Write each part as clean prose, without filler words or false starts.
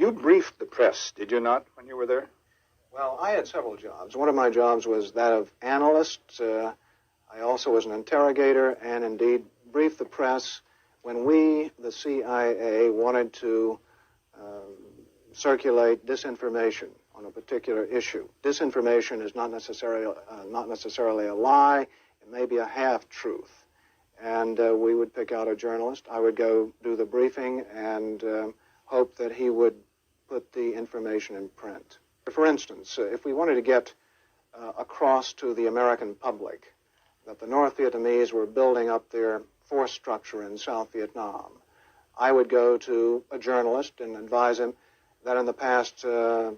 You briefed the press, did you not, when you were there? Well, I had several jobs. One of my jobs was that of analyst. I also was an interrogator and indeed briefed the press when we, the CIA, wanted to circulate disinformation on a particular issue. Disinformation is not necessarily a lie. It may be a half-truth. And we would pick out a journalist. I would go do the briefing and hope that he would put the information in print. For instance, if we wanted to get across to the American public that the North Vietnamese were building up their force structure in South Vietnam, I would go to a journalist and advise him that in the past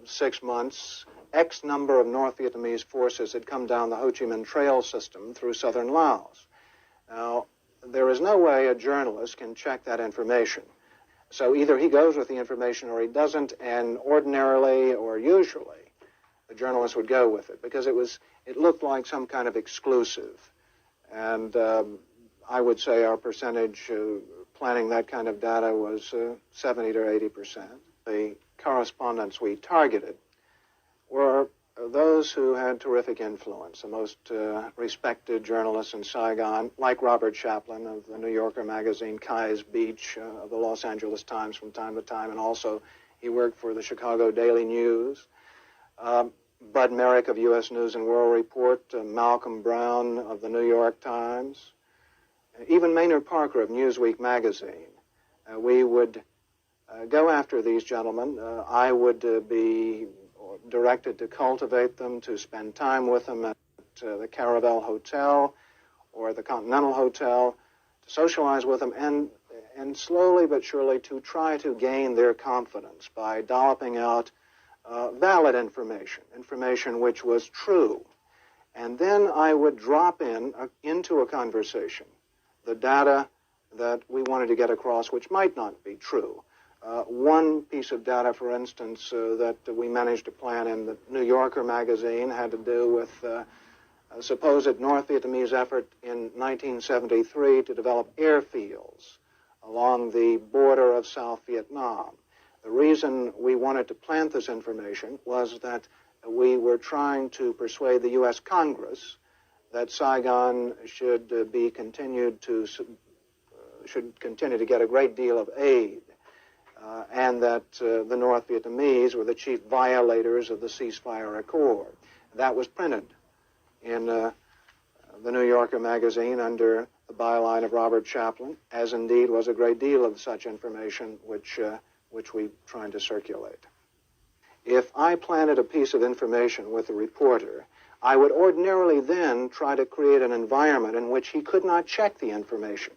6 months, X number of North Vietnamese forces had come down the Ho Chi Minh Trail system through southern Laos. Now, there is no way a journalist can check that information. So either he goes with the information or he doesn't, and ordinarily or usually the journalist would go with it because it looked like some kind of exclusive. And I would say our percentage planning that kind of data was 70 to 80%. The correspondents we targeted were those who had terrific influence, the most respected journalists in Saigon, like Robert Chaplin of the New Yorker magazine, Kai's Beach of the Los Angeles Times from time to time, and also he worked for the Chicago Daily News. Bud Merrick of U.S. News and World Report, Malcolm Brown of the New York Times, even Maynard Parker of Newsweek magazine. We would go after these gentlemen. I would be directed to cultivate them, to spend time with them at the Caravel Hotel or the Continental Hotel, to socialize with them, and slowly but surely to try to gain their confidence by dolloping out valid information which was true. And then I would drop into a conversation the data that we wanted to get across, which might not be true. One piece of data, for instance, that we managed to plan in the New Yorker magazine had to do with a supposed North Vietnamese effort in 1973 to develop airfields along the border of South Vietnam. The reason we wanted to plant this information was that we were trying to persuade the U.S. Congress that Saigon should continue to get a great deal of aid. And that the North Vietnamese were the chief violators of the ceasefire accord. That was printed in the New Yorker magazine under the byline of Robert Chaplin, as indeed was a great deal of such information which we tried to circulate. If I planted a piece of information with a reporter, I would ordinarily then try to create an environment in which he could not check the information.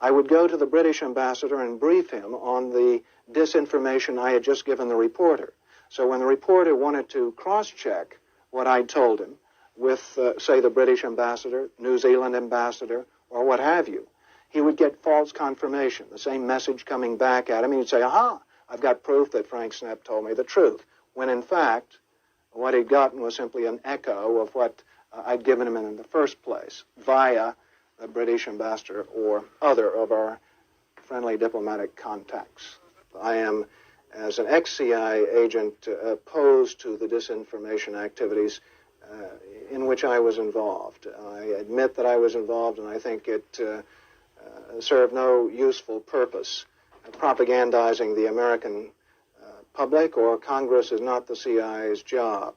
I would go to the British ambassador and brief him on the disinformation I had just given the reporter. So when the reporter wanted to cross-check what I'd told him with, say, the British ambassador, New Zealand ambassador, or what have you, he would get false confirmation, the same message coming back at him, and he'd say, aha, I've got proof that Frank Snepp told me the truth, when in fact, what he'd gotten was simply an echo of what I'd given him in the first place, via the British ambassador or other of our friendly diplomatic contacts. I am, as an ex-CIA agent, opposed to the disinformation activities in which I was involved. I admit that I was involved, and I think it served no useful purpose. Propagandizing the American public or Congress is not the CIA's job.